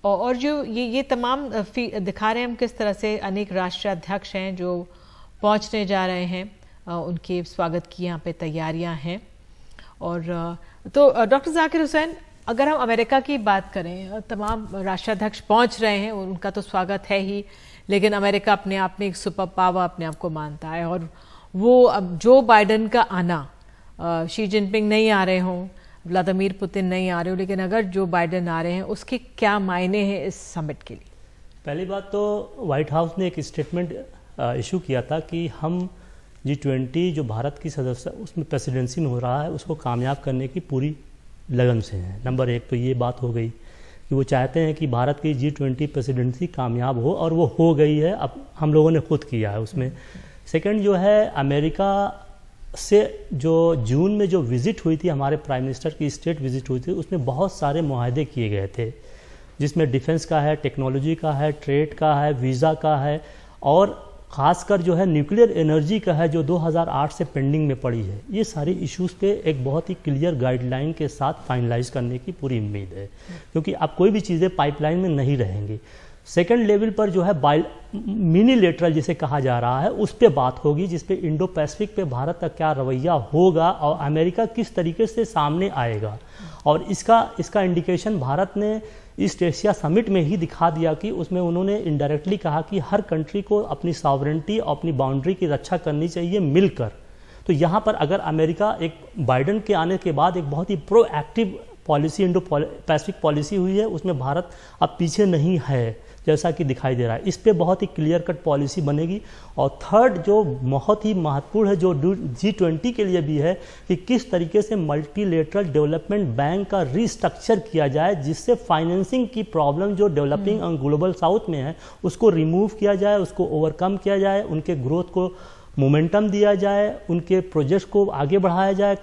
और जो ये तमाम दिखा रहे हैं हम किस तरह से अनेक राष्ट्राध्यक्ष हैं जो पहुंचने जा रहे हैं, उनके स्वागत की यहाँ पे तैयारियां हैं। और तो डॉक्टर जाकिर हुसैन, अगर हम अमेरिका की बात करें, तमाम राष्ट्राध्यक्ष पहुंच रहे हैं, उनका तो स्वागत है ही, लेकिन अमेरिका अपने आप में एक सुपर पावर अपने आप को मानता है। और वो अब जो बाइडन का आना, शी जिनपिंग नहीं आ रहे हों, व्लादिमीर पुतिन नहीं आ रहे हो, लेकिन अगर जो बाइडन आ रहे हैं उसके क्या मायने हैं इस समिट के लिए? पहली बात तो व्हाइट हाउस ने एक स्टेटमेंट इशू किया था कि हम G20 जो भारत की सदस्य उसमें प्रेसिडेंसी में हो रहा है उसको कामयाब करने की पूरी लगन से हैं। नंबर एक तो ये बात हो गई कि वो चाहते हैं कि भारत की G20 प्रेसिडेंसी कामयाब हो, और वो हो गई है, अब हम लोगों ने खुद किया है उसमें। सेकंड जो है, अमेरिका से जो जून में जो विज़िट हुई थी, हमारे प्राइम मिनिस्टर की स्टेट विज़िट हुई थी, उसमें बहुत सारे मुआहदे किए गए थे, जिसमें डिफेंस का है, टेक्नोलॉजी का है, ट्रेड का है, वीज़ा का है, और ख़ासकर जो है न्यूक्लियर एनर्जी का है जो 2008 से पेंडिंग में पड़ी है। ये सारी इश्यूज़ पे एक बहुत ही क्लियर गाइडलाइन के साथ फाइनलाइज करने की पूरी उम्मीद है, क्योंकि अब कोई भी चीज़ें पाइपलाइन में नहीं रहेंगी। सेकेंड लेवल पर जो है मिनीलेटरल जिसे कहा जा रहा है उस पर बात होगी, जिस पे इंडो पैसिफिक पे भारत का क्या रवैया होगा और अमेरिका किस तरीके से सामने आएगा। और इसका इंडिकेशन भारत ने ईस्ट एशिया समिट में ही दिखा दिया कि उसमें उन्होंने इनडायरेक्टली कहा कि हर कंट्री को अपनी सॉवरेंटी और अपनी बाउंड्री की रक्षा करनी चाहिए मिलकर। तो यहाँ पर अगर अमेरिका एक बाइडन के आने के बाद एक बहुत ही proactive policy, Indo Pacific policy हुई है, उसमें भारत अब पीछे नहीं है जैसा कि दिखाई दे रहा है। इस पे बहुत ही क्लियर कट पॉलिसी बनेगी। और थर्ड जो बहुत ही महत्वपूर्ण है, जो G20 के लिए भी है, कि किस तरीके से मल्टीलेटरल डेवलपमेंट बैंक का रिस्ट्रक्चर किया जाए, जिससे फाइनेंसिंग की प्रॉब्लम जो डेवलपिंग और ग्लोबल साउथ में है उसको रिमूव किया जाए, उसको ओवरकम किया जाए, उनके ग्रोथ को मोमेंटम दिया जाए, उनके प्रोजेक्ट को आगे बढ़ाया जाए,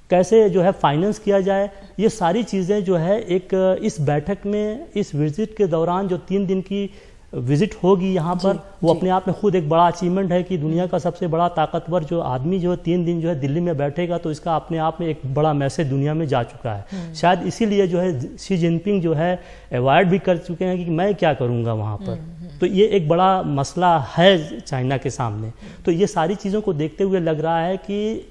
कैसे जो है फाइनेंस किया जाए। ये सारी चीज़ें जो है एक इस बैठक में, इस विजिट के दौरान जो 3 दिन की विजिट होगी यहाँ पर, वो अपने आप में खुद एक बड़ा अचीवमेंट है कि दुनिया का सबसे बड़ा ताकतवर जो आदमी जो 3 दिन जो है दिल्ली में बैठेगा, तो इसका अपने आप में एक बड़ा मैसेज दुनिया में जा चुका है। शायद इसीलिए जो है शी जिनपिंग जो है अवॉइड भी कर चुके हैं कि मैं क्या करूँगा वहाँ पर। तो ये एक बड़ा मसला है चाइना के सामने। तो ये सारी चीज़ों को देखते हुए लग रहा है कि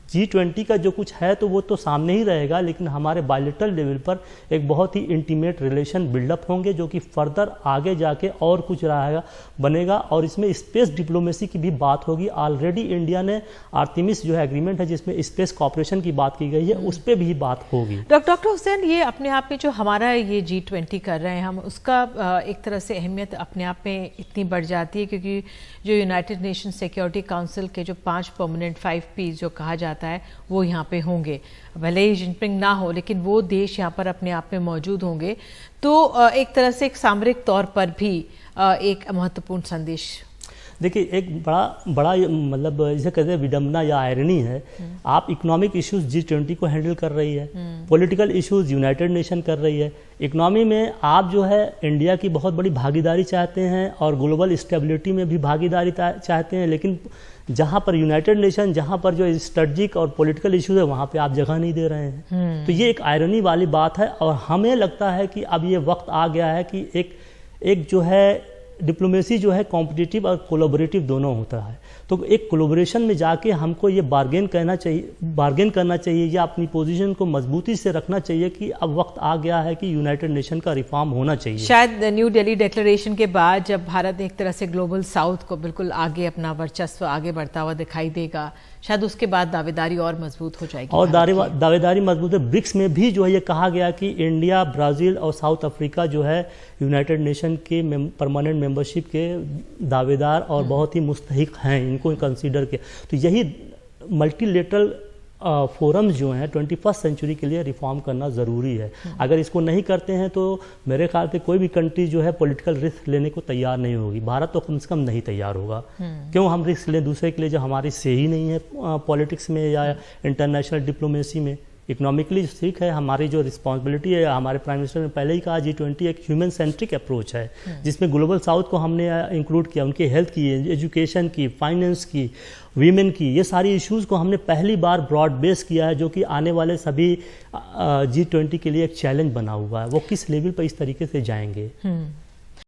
G20 का जो कुछ है तो वो तो सामने ही रहेगा, लेकिन हमारे बायलैटरल लेवल पर एक बहुत ही इंटीमेट रिलेशन बिल्डअप होंगे, जो कि फर्दर आगे जाके और कुछ रहेगा बनेगा। और इसमें स्पेस डिप्लोमेसी की भी बात होगी। ऑलरेडी इंडिया ने आर्टेमिस जो है एग्रीमेंट है जिसमें स्पेस कॉपरेशन की बात की गई है, उस पर भी बात होगी। डॉक्टर हुसैन, ये अपने आप में जो हमारा ये G20 कर रहे हैं हम, उसका एक तरह से अहमियत अपने आप में इतनी बढ़ जाती है, क्योंकि जो यूनाइटेड नेशन सिक्योरिटी काउंसिल के जो 5 परमानेंट 5 Ps जो कहा जाता है वो यहाँ पे होंगे। भले ही जिनपिंग ना हो, लेकिन वो देश यहाँ पर अपने आप में मौजूद होंगे। तो एक तरह से एक सामरिक तौर पर भी एक महत्वपूर्ण संदेश। देखिए, एक बड़ा मतलब जिसे कहते हैं विडम्बना या आयरनी है। आप इकोनॉमिक इश्यूज G20 को हैंडल कर रही है, पॉलिटिकल इश्यूज यूनाइटेड नेशन कर रही है। इकोनॉमी में आप जो है इंडिया की बहुत बड़ी भागीदारी चाहते हैं और ग्लोबल स्टेबिलिटी में भी भागीदारी चाहते हैं, लेकिन जहाँ पर यूनाइटेड नेशन, जहाँ पर जो स्ट्रेटजिक और पॉलिटिकल इश्यूज है वहाँ पे आप जगह नहीं दे रहे हैं। तो ये एक आयरनी वाली बात है। और हमें लगता है कि अब ये वक्त आ गया है कि एक जो है डिप्लोमेसी जो है कॉम्पिटिटिव और कोलैबोरेटिव दोनों होता है। तो एक कोलैबोरेशन में जाके हमको ये बार्गेन करना चाहिए या अपनी पोजीशन को मजबूती से रखना चाहिए कि अब वक्त आ गया है कि यूनाइटेड नेशन का रिफॉर्म होना चाहिए। शायद न्यू दिल्ली डिक्लेरेशन के बाद जब भारत एक तरह से ग्लोबल साउथ को बिल्कुल आगे अपना वर्चस्व आगे बढ़ता हुआ दिखाई देगा, शायद उसके बाद दावेदारी और मजबूत हो जाएगी। और दावेदारी मजबूत है। ब्रिक्स में भी जो है ये कहा गया कि इंडिया, ब्राज़ील और साउथ अफ्रीका जो है यूनाइटेड नेशन के परमानेंट मेंबरशिप के दावेदार और बहुत ही मुस्तहिक हैं, इनको कंसीडर किया। तो यही मल्टीलेटरल फोरम्स जो हैं 21st सेंचुरी के लिए रिफॉर्म करना ज़रूरी है। अगर इसको नहीं करते हैं तो मेरे ख्याल से कोई भी कंट्री जो है पॉलिटिकल रिस्क लेने को तैयार नहीं होगी। भारत तो कम से कम नहीं तैयार होगा। क्यों हम रिस्क लें दूसरे के लिए जो हमारी से ही नहीं है पॉलिटिक्स में या इंटरनेशनल डिप्लोमेसी में। इकोनॉमिकली ठीक है, हमारी जो रिस्पॉन्सिबिलिटी है, हमारे प्राइम मिनिस्टर ने पहले ही कहा G20 एक ह्यूमन सेंट्रिक अप्रोच है, जिसमें ग्लोबल साउथ को हमने इंक्लूड किया, उनकी हेल्थ की, एजुकेशन की, फाइनेंस की, वीमेन की, ये सारी इश्यूज़ को हमने पहली बार ब्रॉड बेस किया है, जो कि आने वाले सभी G20 के लिए एक चैलेंज बना हुआ है। वो किस लेवल पर इस तरीके से जाएंगे।